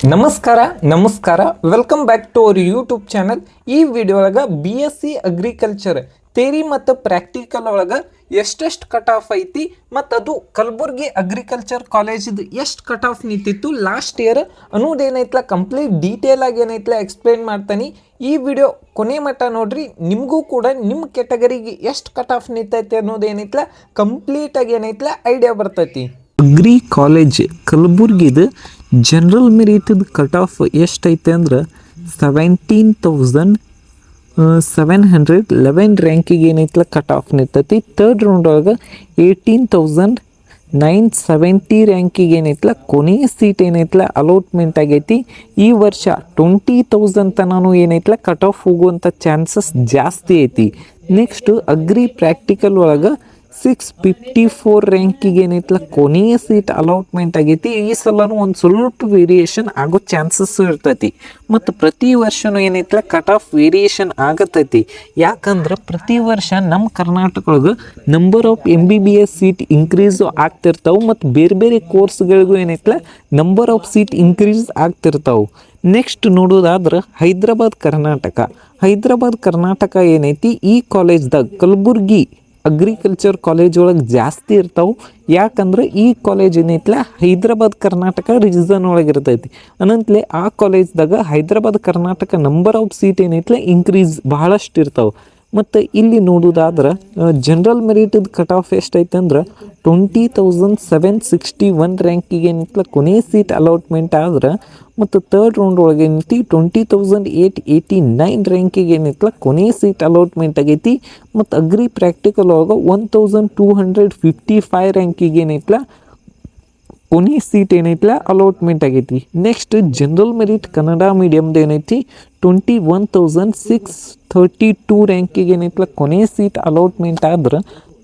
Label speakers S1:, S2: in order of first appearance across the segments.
S1: ನಮಸ್ಕಾರ welcome back to our YouTube channel. ಈ video ಒಳಗೆ BSc ಅಗ್ರಿಕಲ್ಚರ್ ಥೇರಿ ಮತ್ತು ಪ್ರಾಕ್ಟಿಕಲ್ ಒಳಗೆ ಎಷ್ಟೆಷ್ಟು ಕಟ್ ಆಫ್ ಐತಿ ಮತ್ತು ಅದು ಕಲಬುರ್ಗಿ ಅಗ್ರಿಕಲ್ಚರ್ ಕಾಲೇಜಿದು ಎಷ್ಟು ಕಟ್ ಆಫ್ ನಿಂತಿತ್ತು ಲಾಸ್ಟ್ ಇಯರ್ ಅನ್ನೋದೇನೈತಲ್ಲ ಕಂಪ್ಲೀಟ್ ಡೀಟೇಲ್ ಆಗಿ ಏನೈತಲ್ಲ ಎಕ್ಸ್ಪ್ಲೇನ್ ಮಾಡ್ತಾನೆ. ಈ ವಿಡಿಯೋ ಕೊನೆ ಮಟ್ಟ ನೋಡ್ರಿ, ನಿಮಗೂ ಕೂಡ ನಿಮ್ಮ ಕೆಟಗರಿಗೆ ಎಷ್ಟು ಕಟ್ ಆಫ್ ನಿಂತೈತೆ ಅನ್ನೋದೇನೈತಲ್ಲ ಕಂಪ್ಲೀಟಾಗಿ ಏನೈತಲ್ಲ ಐಡಿಯಾ ಬರ್ತೈತಿ. ಅಗ್ರಿ ಕಾಲೇಜ್ ಕಲಬುರ್ಗಿದು ಜನರಲ್ ಮೆರಿಟದ ಕಟ್ ಆಫ್ ಎಷ್ಟೈತೆ ಅಂದ್ರೆ 17,711 ರ್ಯಾಂಕಿಗೆ ಏನೈತಲ್ಲ ಕಟ್ ಆಫ್ ನಿಂತೈತಿ. ಥರ್ಡ್ ರೌಂಡ್ ಒಳಗೆ 18,970 ರ್ಯಾಂಕಿಗೆ ಏನೈತಲ್ಲ ಕೊನೆಯ ಸೀಟ್ ಏನೈತಲ್ಲ ಅಲಾಟ್ಮೆಂಟ್ ಆಗೈತಿ. ಈ ವರ್ಷ 20,000 ತನೂ ಏನೈತಲ್ಲ ಕಟ್ ಆಫ್ ಹೋಗುವಂಥ ಚಾನ್ಸಸ್ ಜಾಸ್ತಿ ಐತಿ. ನೆಕ್ಸ್ಟ್ ಅಗ್ರಿ ಪ್ರಾಕ್ಟಿಕಲ್ ಒಳಗೆ 654 ರ್ಯಾಂಕಿಗೆ ಏನೈತಲ್ಲ ಕೊನೆಯ ಸೀಟ್ ಅಲಾಟ್ಮೆಂಟ್ ಆಗೈತಿ. ಈ ಸಲನೂ ಒಂದು ಸ್ವಲ್ಪ ವೇರಿಯೇಷನ್ ಆಗೋ ಚಾನ್ಸಸ್ ಇರ್ತೈತಿ ಮತ್ತು ಪ್ರತಿ ವರ್ಷನೂ ಏನೈತಲ್ಲ ಕಟ್ ಆಫ್ ವೇರಿಯೇಷನ್ ಆಗತೈತಿ. ಯಾಕಂದ್ರೆ ಪ್ರತಿ ವರ್ಷ ನಮ್ಮ ಕರ್ನಾಟಕ ಒಳಗೆ number of MBBS seat increase ಆಗ್ತಿರ್ತಾವೆ ಮತ್ತು ಬೇರೆ ಬೇರೆ ಕೋರ್ಸ್ಗಳಿಗೂ ಏನೈತಲ್ಲ ನಂಬರ್ ಆಫ್ ಸೀಟ್ ಇಂಕ್ರೀಸ್ ಆಗ್ತಿರ್ತಾವೆ. ನೆಕ್ಸ್ಟ್ ನೋಡೋದಾದ್ರೆ ಹೈದ್ರಾಬಾದ್ ಕರ್ನಾಟಕ ಏನೈತಿ ಈ ಕಾಲೇಜ್ದಾಗ ಕಲಬುರ್ಗಿ ಅಗ್ರಿಕಲ್ಚರ್ ಕಾಲೇಜ್ ಒಳಗೆ ಜಾಸ್ತಿ ಇರ್ತಾವೆ. ಯಾಕಂದ್ರೆ ಈ ಕಾಲೇಜ್ ಏನೈತಲ್ಲ ಹೈದ್ರಾಬಾದ್ ಕರ್ನಾಟಕ ರೀಸನ್ ಒಳಗೆ ಇರ್ತೈತಿ. ಅನಂತಲೇ ಆ ಕಾಲೇಜ್ದಾಗ Hyderabad Karnataka number of seat ಏನೈತಲ್ಲ ಇಂಕ್ರೀಸ್ ಬಹಳಷ್ಟು ಇರ್ತಾವೆ. ಮತ್ತು ಇಲ್ಲಿ ನೋಡೋದಾದ್ರೆ ಜನರಲ್ ಮೆರಿಟದ ಕಟ್ ಆಫ್ ಎಷ್ಟೈತೆ ಅಂದ್ರೆ 20,761 ರ್ಯಾಂಕಿಗೆ ಏನೈತಲ್ಲ ಕೊನೆಯ ಸೀಟ್ ಅಲಾಟ್ಮೆಂಟ್ ಆದ್ರೆ ಮತ್ತು ಥರ್ಡ್ ರೌಂಡ್ ಒಳಗೆ ಏನೈತಿ 20,889 ರ್ಯಾಂಕಿಗೆ ಏನೈತಲ್ಲ ಕೊನೆಯ ಸೀಟ್ ಅಲಾಟ್ಮೆಂಟ್ ಆಗೈತಿ. ಮತ್ತು ಅಗ್ರಿ ಪ್ರಾಕ್ಟಿಕಲ್ ಒಳಗೆ 1,255 ರ್ಯಾಂಕಿಗೆ ಏನೈತಲ್ಲ ಕೊನೆಯ ಸೀಟ್ ಏನೈತಲ್ಲ ಅಲಾಟ್ಮೆಂಟ್ ಆಗೈತಿ. ನೆಕ್ಸ್ಟ್ ಜನರಲ್ ಮೆರಿಟ್ ಕನ್ನಡ ಮೀಡಿಯಮ್ದು ಏನೈತಿ 21,632 ರ್ಯಾಂಕಿಗೆ ಏನೈತಲ್ಲ ಕೊನೆಯ ಸೀಟ್ ಅಲಾಟ್ಮೆಂಟ್ ಆದ್ರೆ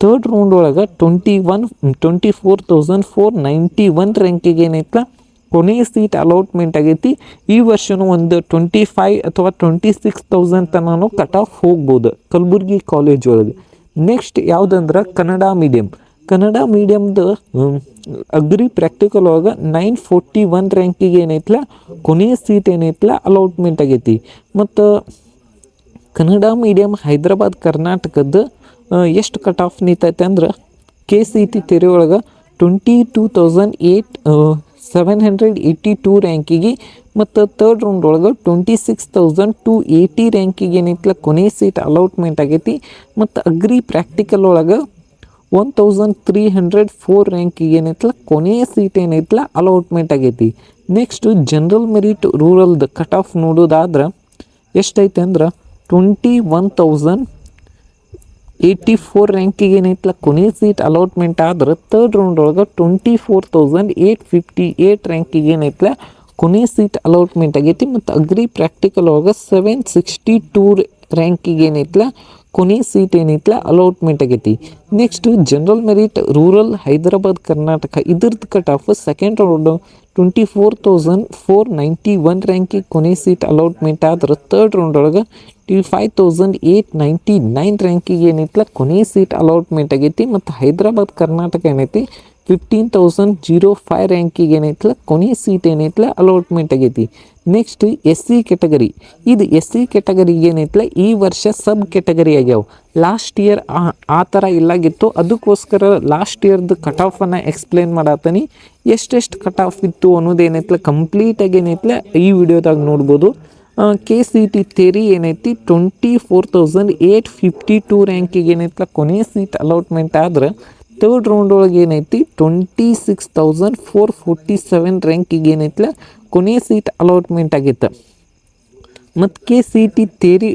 S1: ಥರ್ಡ್ ರೌಂಡ್ ಒಳಗೆ 24,491 ರ್ಯಾಂಕಿಗೆ ಏನೈತಲ್ಲ ಕೊನೆಯ ಸೀಟ್ ಅಲಾಟ್ಮೆಂಟ್ ಆಗೈತಿ. ಈ ವರ್ಷನೂ ಒಂದು 25 ಅಥವಾ 26,000 ತನೂ ಕಟ್ ಆಫ್ ಹೋಗ್ಬೋದು ಕಲಬುರ್ಗಿ ಕಾಲೇಜ್ ಒಳಗೆ. ನೆಕ್ಸ್ಟ್ ಯಾವುದಂದ್ರೆ ಕನ್ನಡ ಮೀಡಿಯಮ್ದು ಅಗ್ರಿ ಪ್ರಾಕ್ಟಿಕಲ್ ಒಳಗೆ 941 ರ್ಯಾಂಕಿಗೆ ಏನೈತಲ್ಲ ಕೊನೆಯ ಸೀಟ್ ಏನೈತಲ್ಲ ಅಲಾಟ್ಮೆಂಟ್ ಆಗೈತಿ. ಮತ್ತು ಕನ್ನಡ ಮೀಡಿಯಮ್ ಹೈದ್ರಾಬಾದ್ ಕರ್ನಾಟಕದ್ದು ಎಷ್ಟು ಕಟ್ ಆಫ್ ನಿಂತೈತೆ ಅಂದ್ರೆ KCET ಥೇರಿ ಒಳಗೆ 22,782 ರ್ಯಾಂಕಿಗೆ ಮತ್ತು ಥರ್ಡ್ ರೌಂಡ್ ಒಳಗೆ 26,280 ರ್ಯಾಂಕಿಗೆ ಏನೈತಲ್ಲ ಕೊನೆಯ ಸೀಟ್ ಅಲಾಟ್ಮೆಂಟ್ ಆಗೈತಿ. ಮತ್ತು ಅಗ್ರಿ ಪ್ರಾಕ್ಟಿಕಲ್ ಒಳಗೆ 1,304 ರ್ಯಾಂಕಿಗೆ ಏನೈತಲ್ಲ ಕೊನೆಯ ಸೀಟ್ ಏನೈತಲ್ಲ ಅಲಾಟ್ಮೆಂಟ್ ಆಗೈತಿ. ನೆಕ್ಸ್ಟ್ ಜನರಲ್ ಮೆರಿಟ್ ರೂರಲ್ದು ಕಟ್ ಆಫ್ ನೋಡೋದಾದ್ರೆ ಎಷ್ಟೈತೆ ಅಂದ್ರೆ 21,084 ರ್ಯಾಂಕಿಗೆ ಏನೈತಲ್ಲ ಕೊನೆಯ ಸೀಟ್ ಅಲಾಟ್ಮೆಂಟ್ ಆದ್ರೆ ಥರ್ಡ್ ರೌಂಡ್ ಒಳಗೆ 24,858 ರ್ಯಾಂಕಿಗೆ ಏನೈತಲ್ಲ ಕೊನೆಯ ಸೀಟ್ ಅಲಾಟ್ಮೆಂಟ್ ಆಗೈತಿ. ಮತ್ತು ಅಗ್ರಿ ಪ್ರಾಕ್ಟಿಕಲ್ ಒಳಗೆ 762 ರ್ಯಾಂಕಿಗೆ ಏನೈತಲ್ಲ ಕೊನೆಯ ಸೀಟ್ ಏನೈತಲ್ಲ ಅಲಾಟ್ಮೆಂಟ್ ಆಗೈತಿ. Next general merit rural Hyderabad Karnataka ಇದ್ರದ್ದು ಕಟ್ ಆಫ್ ಸೆಕೆಂಡ್ ರೌಂಡ್ 24,491 ರ್ಯಾಂಕಿಗೆ ಕೊನೆಯ ಸೀಟ್ ಅಲಾಟ್ಮೆಂಟ್ ಆದ್ರೆ ಥರ್ಡ್ ರೌಂಡ್ ಒಳಗೆ 25,899 ರ್ಯಾಂಕಿಗೆ ಏನೈತಲ್ಲ ಕೊನೆಯ ಸೀಟ್ ಅಲಾಟ್ಮೆಂಟ್ ಆಗೈತಿ. ಮತ್ತು ಹೈದರಾಬಾದ್ ಕರ್ನಾಟಕ ಏನೈತಿ 15,005 ರ್ಯಾಂಕಿಗೆ ಏನೈತಲ್ಲ ಕೊನೆಯ ಸೀಟ್ ಏನೈತಲ್ಲ ಅಲಾಟ್ಮೆಂಟ್ ಆಗೈತಿ. ನೆಕ್ಸ್ಟ್ SC ಕೆಟಗರಿ, ಇದು SC ಕೆಟಗರಿಗೆ ಏನೈತಲ್ಲ ಈ ವರ್ಷ ಸಬ್ ಕೆಟಗರಿ ಆಗ್ಯಾವ. ಲಾಸ್ಟ್ ಇಯರ್ ಆ ಥರ ಇಲ್ಲಾಗಿತ್ತು, ಅದಕ್ಕೋಸ್ಕರ ಲಾಸ್ಟ್ ಇಯರ್ದು ಕಟ್ ಆಫನ್ನು ಎಕ್ಸ್ಪ್ಲೇನ್ ಮಾಡತ್ತೀನಿ. ಎಷ್ಟೆಷ್ಟು ಕಟ್ ಆಫ್ ಇತ್ತು ಅನ್ನೋದೇನೈತಲ್ಲ ಕಂಪ್ಲೀಟಾಗಿ ಏನೈತಲ್ಲ ಈ ವಿಡಿಯೋದಾಗ ನೋಡ್ಬೋದು. KCET ಥೇರಿ ಏನೈತಿ 24,852 ರ್ಯಾಂಕಿಗೆ ಏನೈತಲ್ಲ ಕೊನೆಯ ಸೀಟ್ ಅಲಾಟ್ಮೆಂಟ್ ಆದ್ರೆ ಥರ್ಡ್ ರೌಂಡ್ ಒಳಗೆ ಏನೈತಿ 26,447 ರ್ಯಾಂಕಿಗೆ ಏನೈತಲ್ಲ ಕೊನೆಯ ಸೀಟ್ ಅಲಾಟ್ಮೆಂಟ್ ಆಗೈತೆ. ಮತ್ತು KCET ಥೇರಿ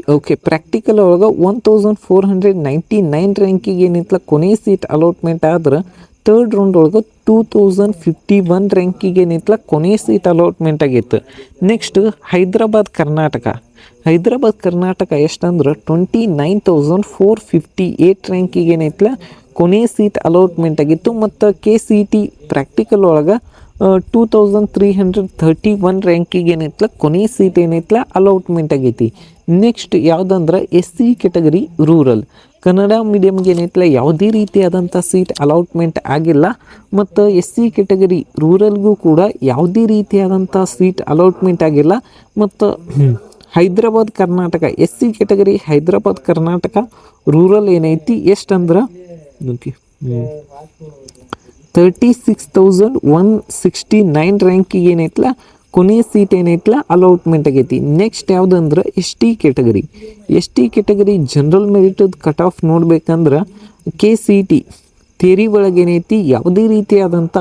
S1: ಪ್ರಾಕ್ಟಿಕಲ್ ಒಳಗೆ 1,499 ರ್ಯಾಂಕಿಗೆ ಏನೈತಲ್ಲ ಕೊನೆಯ ಸೀಟ್ ಅಲಾಟ್ಮೆಂಟ್ ಆದ್ರೆ ಥರ್ಡ್ ರೌಂಡ್ ಒಳಗೆ 2,051 ರ್ಯಾಂಕಿಗೆ ಏನೈತಲ್ಲ ಕೊನೆಯ ಸೀಟ್ ಅಲಾಟ್ಮೆಂಟ್ ಆಗೈತೆ. ನೆಕ್ಸ್ಟ್ ಹೈದ್ರಾಬಾದ್ ಕರ್ನಾಟಕ ಎಷ್ಟಂದ್ರೆ 29,458 ರ್ಯಾಂಕಿಗೆ ಏನೈತಲ್ಲ ಕೊನೆಯ ಸೀಟ್ ಅಲಾಟ್ಮೆಂಟ್ ಆಗಿತ್ತು. ಮತ್ತು KCET ಪ್ರಾಕ್ಟಿಕಲ್ ಒಳಗೆ 2,331 ರ್ಯಾಂಕಿಗೆ ಏನೈತಲ್ಲ ಕೊನೆಯ ಸೀಟ್ ಏನೈತಲ್ಲ ಅಲಾಟ್ಮೆಂಟ್ ಆಗೈತಿ. ನೆಕ್ಸ್ಟ್ ಯಾವುದಂದ್ರೆ SC ಕೆಟಗರಿ ರೂರಲ್ ಕನ್ನಡ ಮೀಡಿಯಮ್ಗೆ ಏನೈತಲ್ಲ ಯಾವುದೇ ರೀತಿಯಾದಂಥ ಸೀಟ್ ಅಲಾಟ್ಮೆಂಟ್ ಆಗಿಲ್ಲ. ಮತ್ತು ಎಸ್ ಸಿ ಕೆಟಗರಿ ರೂರಲ್ಗೂ ಕೂಡ ಯಾವುದೇ ರೀತಿಯಾದಂಥ ಸೀಟ್ ಅಲಾಟ್ಮೆಂಟ್ ಆಗಿಲ್ಲ. ಮತ್ತು Hyderabad Karnataka S C category Hyderabad Karnataka rural ಏನೈತಿ ಎಷ್ಟಂದ್ರೆ 36,169 ರ್ಯಾಂಕಿಗೆ ಏನೈತಲ್ಲ ಕೊನೆ ಸೀಟ್ ಏನೈತಲ್ಲ ಅಲಾಟ್ಮೆಂಟ್ ಆಗೈತಿ. ನೆಕ್ಸ್ಟ್ ಯಾವುದಂದ್ರೆ ಎಸ್ ಟಿ ಕೆಟಗರಿ ಜನರಲ್ ಮೆರಿಟದ ಕಟ್ ಆಫ್ ನೋಡ್ಬೇಕಂದ್ರೆ KCT ಥಿಯರಿ ಒಳಗೆ ಏನೈತಿ ಯಾವುದೇ ರೀತಿಯಾದಂಥ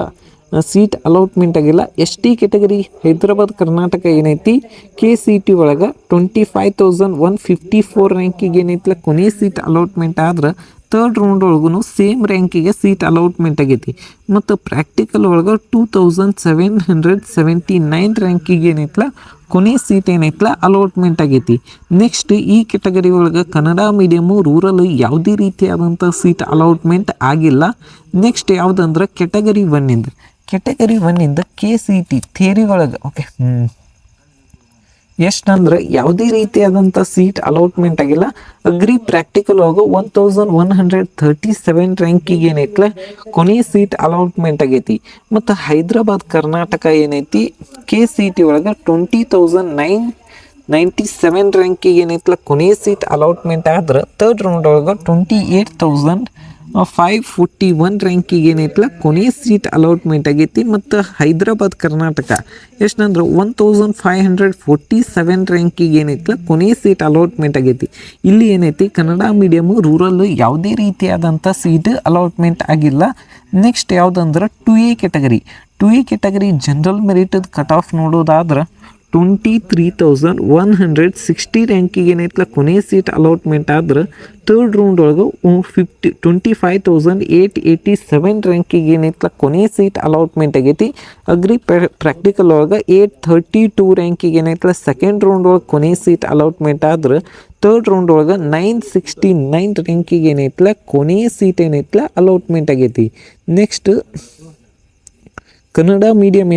S1: ಸೀಟ್ ಅಲಾಟ್ಮೆಂಟ್ ಆಗಿಲ್ಲ. S T category Hyderabad Karnataka ಏನೈತಿ KCT ಒಳಗೆ 25,154 ರ್ಯಾಂಕಿಗೆ ಏನೈತಿಲ್ಲ ಕೊನೆ ಸೀಟ್ ಅಲಾಟ್ಮೆಂಟ್ ಆದ್ರೆ ಥರ್ಡ್ ರೌಂಡ್ ಒಳಗೂ ಸೇಮ್ ರ್ಯಾಂಕಿಗೆ ಸೀಟ್ ಅಲಾಟ್ಮೆಂಟ್ ಆಗೈತಿ. ಮತ್ತು ಪ್ರಾಕ್ಟಿಕಲ್ ಒಳಗೆ 2,779 ರ್ಯಾಂಕಿಗೆ ಏನೈತಲ್ಲ ಕೊನೆ ಸೀಟ್ ಏನೈತಲ್ಲ ಅಲಾಟ್ಮೆಂಟ್ ಆಗೈತಿ. ನೆಕ್ಸ್ಟ್ ಈ ಕೆಟಗರಿ ಒಳಗೆ ಕನ್ನಡ ಮೀಡಿಯಮು ರೂರಲ್ ಯಾವುದೇ ರೀತಿಯಾದಂಥ ಸೀಟ್ ಅಲಾಟ್ಮೆಂಟ್ ಆಗಿಲ್ಲ. ನೆಕ್ಸ್ಟ್ ಯಾವುದಂದ್ರೆ ಕೆಟಗರಿ ಒನ್ನಿಂದ KCT ಥಿಯರಿ ಒಳಗೆ ಓಕೆ ಎಷ್ಟಂದ್ರೆ ಯಾವುದೇ ರೀತಿಯಾದಂಥ ಸೀಟ್ ಅಲಾಟ್ಮೆಂಟ್ ಆಗಿಲ್ಲ. ಅಗ್ರಿ ಪ್ರಾಕ್ಟಿಕಲ್ ಒಳಗೆ 1,137 ರ್ಯಾಂಕಿಗೆ ಏನೈತಲ್ಲ ಕೊನೆ ಸೀಟ್ ಅಲಾಟ್ಮೆಂಟ್ ಆಗೈತಿ. ಮತ್ತು ಹೈದ್ರಾಬಾದ್ ಕರ್ನಾಟಕ ಏನೈತಿ KCT ಒಳಗೆ 20,997 ರ್ಯಾಂಕಿಗೆ ಏನೈತಲ್ಲ ಕೊನೆ ಸೀಟ್ ಅಲಾಟ್ಮೆಂಟ್ ಆದ್ರೆ ಥರ್ಡ್ ರೌಂಡ್ ಒಳಗೆ 28,541 ರ್ಯಾಂಕಿಗೆ ಏನೈತಲ್ಲ ಕೊನೆ ಸೀಟ್ ಅಲಾಟ್ಮೆಂಟ್ ಆಗೈತಿ. ಮತ್ತು ಹೈದ್ರಾಬಾದ್ ಕರ್ನಾಟಕ ಎಷ್ಟಂದ್ರೆ 1,547 ರ್ಯಾಂಕಿಗೆ ಏನೈತಲ್ಲ ಕೊನೆ ಸೀಟ್ ಅಲಾಟ್ಮೆಂಟ್ ಆಗೈತಿ. ಇಲ್ಲಿ ಏನೈತಿ ಕನ್ನಡ ಮೀಡಿಯಮು ರೂರಲ್ ಯಾವುದೇ ರೀತಿಯಾದಂಥ ಸೀಟ್ ಅಲಾಟ್ಮೆಂಟ್ ಆಗಿಲ್ಲ. ನೆಕ್ಸ್ಟ್ ಯಾವುದಂದ್ರೆ 2A ಕೆಟಗರಿ ಜನರಲ್ ಮೆರಿಟದ ಕಟ್ ಆಫ್ ನೋಡೋದಾದ್ರೆ 23,160 ರ್ಯಾಂಕಿಗೆ ಏನೈತಲ್ಲ ಕೊನೆ ಸೀಟ್ ಅಲಾಟ್ಮೆಂಟ್ ಆದ್ರೆ ಥರ್ಡ್ ರೌಂಡ್ ಒಳಗೆ 25,887 ರ್ಯಾಂಕಿಗೆ ಏನೈತಲ್ಲ ಕೊನೆ ಸೀಟ್ ಅಲಾಟ್ಮೆಂಟ್ ಆಗೈತಿ. ಅಗ್ರಿ ಪ್ರಾಕ್ಟಿಕಲ್ ಒಳಗೆ 832 ರ್ಯಾಂಕಿಗೆ ಏನೈತಲ್ಲ ಸೆಕೆಂಡ್ ರೌಂಡ್ ಒಳಗೆ ಕೊನೆ ಸೀಟ್ ಅಲಾಟ್ಮೆಂಟ್ ಆದ್ರೆ ಥರ್ಡ್ ರೌಂಡ್ ಒಳಗೆ 969 ರ್ಯಾಂಕಿಗೆ ಏನೈತಲ್ಲ ಕೊನೆ ಸೀಟ್ ಏನೈತಲ್ಲ ಅಲಾಟ್ಮೆಂಟ್ ಆಗೈತಿ. Next Kannada medium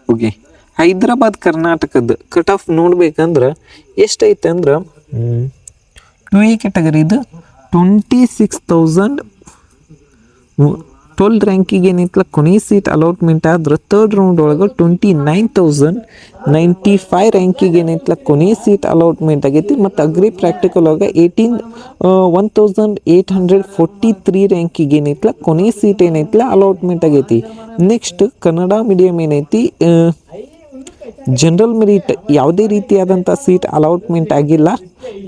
S1: okay Hyderabad ಕರ್ನಾಟಕದ ಕಟ್ ಆಫ್ ನೋಡ್ಬೇಕಂದ್ರೆ ಎಷ್ಟೈತೆ ಅಂದ್ರೆ 2A ಕೆಟಗರಿದು 26,012 ರ್ಯಾಂಕಿಗೆ ಏನೈತಲ್ಲ ಕೊನೆ ಸೀಟ್ ಅಲಾಟ್ಮೆಂಟ್ ಆದ್ರೆ ಥರ್ಡ್ ರೌಂಡ್ ಒಳಗೆ 29,095 ರ್ಯಾಂಕಿಗೆ ಏನೈತಲ್ಲ ಕೊನೆ ಸೀಟ್ ಅಲಾಟ್ಮೆಂಟ್ ಆಗೈತಿ. ಮತ್ತು ಅಗ್ರಿ ಪ್ರಾಕ್ಟಿಕಲ್ ಒಳಗೆ 1,843 ರ್ಯಾಂಕಿಗೆ ಏನೈತಲ್ಲ ಕೊನೆ ಸೀಟ್ ಏನೈತಲ್ಲ ಅಲಾಟ್ಮೆಂಟ್ ಆಗೈತಿ. ನೆಕ್ಸ್ಟ್ ಕನ್ನಡ ಮೀಡಿಯಮ್ ಏನೈತಿ ಜನರಲ್ ಮೆರಿಟ್ ಯಾವುದೇ ರೀತಿಯಾದಂಥ ಸೀಟ್ ಅಲಾಟ್ಮೆಂಟ್ ಆಗಿಲ್ಲ.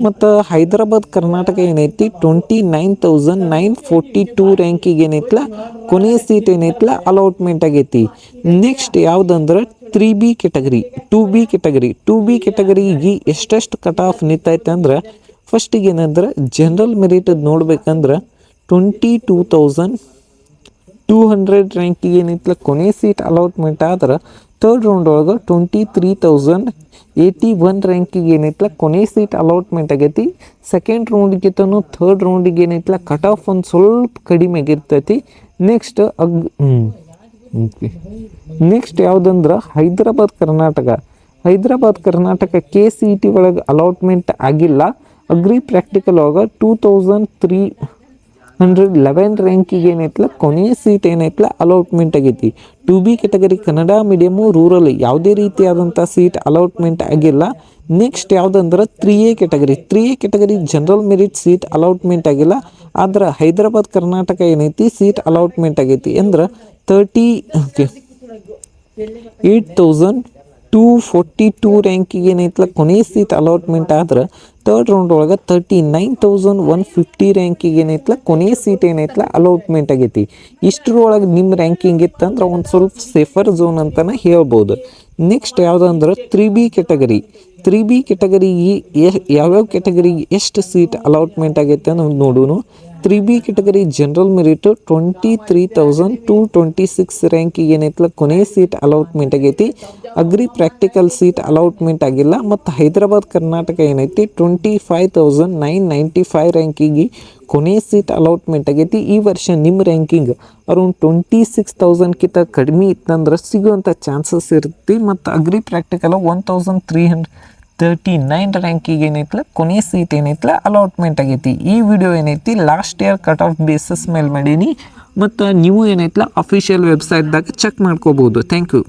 S1: ಮತ್ತು ಹೈದ್ರಾಬಾದ್ ಕರ್ನಾಟಕ ಏನೈತಿ 29,942 ರ್ಯಾಂಕಿಗೆ ಏನೈತಲ್ಲ ಕೊನೆ ಸೀಟ್ ಏನೈತಲ್ಲ ಅಲಾಟ್ಮೆಂಟ್ ಆಗೈತಿ. ನೆಕ್ಸ್ಟ್ ಯಾವುದಂದ್ರೆ 3B ಕೆಟಗರಿ 2B ಕೆಟಗರಿಗೆ ಎಷ್ಟೆಷ್ಟು ಕಟ್ ಆಫ್ ನಿಂತೈತೆ ಅಂದ್ರೆ ಫಸ್ಟಿಗೆ ಏನಂದ್ರೆ ಜನರಲ್ ಮೆರಿಟದ್ ನೋಡ್ಬೇಕಂದ್ರೆ 22,200 ರ್ಯಾಂಕಿಗೆ ಏನೈತಲ್ಲ ಕೊನೆ ಸೀಟ್ ಅಲಾಟ್ಮೆಂಟ್ ಆದ್ರೆ ಥರ್ಡ್ ರೌಂಡ್ ಒಳಗೆ 23,081 ರ್ಯಾಂಕಿಗೆ ಏನೈತಲ್ಲ ಕೊನೆ ಸೀಟ್ ಅಲಾಟ್ಮೆಂಟ್ ಆಗೈತಿ. ಸೆಕೆಂಡ್ ರೌಂಡ್ಗೆ ತನೂ ಥರ್ಡ್ ರೌಂಡಿಗೆ ಏನೈತಲ್ಲ ಕಟ್ ಆಫ್ ಒಂದು ಸ್ವಲ್ಪ ಕಡಿಮೆ ಆಗಿರ್ತೈತಿ. ನೆಕ್ಸ್ಟ್ ಯಾವುದಂದ್ರೆ ಹೈದ್ರಾಬಾದ್ ಕರ್ನಾಟಕ KCT ಒಳಗೆ ಅಲಾಟ್ಮೆಂಟ್ ಆಗಿಲ್ಲ. ಅಗ್ರಿ ಪ್ರಾಕ್ಟಿಕಲ್ ಒಳಗೆ 2,311 ರ್ಯಾಂಕಿಗೆ ಏನೈತಲ್ಲ ಕೊನೆಯ ಸೀಟ್ ಏನೈತಲ್ಲ ಅಲಾಟ್ಮೆಂಟ್ ಆಗೈತಿ. 2B category Kannada medium rural ಯಾವುದೇ ರೀತಿಯಾದಂಥ ಸೀಟ್ ಅಲಾಟ್ಮೆಂಟ್ ಆಗಿಲ್ಲ. ನೆಕ್ಸ್ಟ್ ಯಾವುದಂದ್ರೆ 3A category general merit seat allotment ಆಗಿಲ್ಲ. ಆದ್ರೆ ಹೈದ್ರಾಬಾದ್ ಕರ್ನಾಟಕ ಏನೈತಿ ಸೀಟ್ ಅಲಾಟ್ಮೆಂಟ್ ಆಗೈತಿ. ಅಂದ್ರೆ 8,242 ರ್ಯಾಂಕಿಗೆ ಏನೈತಲ್ಲ ಕೊನೆ ಸೀಟ್ ಅಲಾಟ್ಮೆಂಟ್ ಆದ್ರೆ ಥರ್ಡ್ ರೌಂಡ್ ಒಳಗೆ 39,150 ರ್ಯಾಂಕಿಗೆ ಏನೈತಲ್ಲ ಕೊನೆ ಸೀಟ್ ಏನೈತಲ್ಲ ಅಲಾಟ್ಮೆಂಟ್ ಆಗೈತಿ. ಇಷ್ಟರೊಳಗೆ ನಿಮ್ಮ ರ್ಯಾಂಕಿಂಗ್ ಇತ್ತಂದ್ರೆ ಒಂದು ಸ್ವಲ್ಪ ಸೇಫರ್ ಝೋನ್ ಅಂತಲೇ ಹೇಳ್ಬೋದು. ನೆಕ್ಸ್ಟ್ ಯಾವುದಂದ್ರೆ 3B ಕೆಟಗರಿಗೆ ಯಾವ್ಯಾವ ಕೆಟಗರಿಗೆ ಎಷ್ಟು ಸೀಟ್ ಅಲಾಟ್ಮೆಂಟ್ ಆಗೈತೆ ಅನ್ನೋದು ನೋಡೋಣ. 3B ಕೆಟಗರಿ ಜನರಲ್ ಮೆರಿಟ್ 23,226 ರ್ಯಾಂಕಿಗೆ ಏನೈತಲ್ಲ ಕೊನೆ ಸೀಟ್ ಅಲಾಟ್ಮೆಂಟ್ ಆಗೈತಿ. ಅಗ್ರಿ ಪ್ರಾಕ್ಟಿಕಲ್ ಸೀಟ್ ಅಲಾಟ್ಮೆಂಟ್ ಆಗಿಲ್ಲ. ಮತ್ತು ಹೈದ್ರಾಬಾದ್ ಕರ್ನಾಟಕ ಏನೈತಿ 25,995 ರ್ಯಾಂಕಿಗೆ ಕೊನೆ ಸೀಟ್ ಅಲಾಟ್ಮೆಂಟ್ ಆಗೈತಿ. ಈ ವರ್ಷ ನಿಮ್ಮ ರ್ಯಾಂಕಿಂಗ್ ಅರೌಂಡ್ 26,000ಕ್ಕಿಂತ ಕಡಿಮೆ ಇತ್ತಂದ್ರೆ ಸಿಗುವಂಥ ಚಾನ್ಸಸ್ ಇರುತ್ತೆ. ಮತ್ತು ಅಗ್ರಿ ಪ್ರಾಕ್ಟಿಕಲ್ 39 ರ್ಯಾಂಕಿಗೆ ಏನೈತಲ್ಲ ಕೊನೆಯ ಸೀಟ್ ಏನೈತಲ್ಲ ಅಲಾಟ್ಮೆಂಟ್ ಆಗೈತಿ. ಈ ವಿಡಿಯೋ ಏನೈತಿ last year cut off bases ಮೇಲೆ ಮಾಡೀನಿ, ಮತ್ತು ನೀವು ಏನೈತಲ್ಲ ಅಫಿಷಿಯಲ್ ವೆಬ್ಸೈಟ್ದಾಗ ಚೆಕ್ ಮಾಡ್ಕೋಬೋದು. Thank you.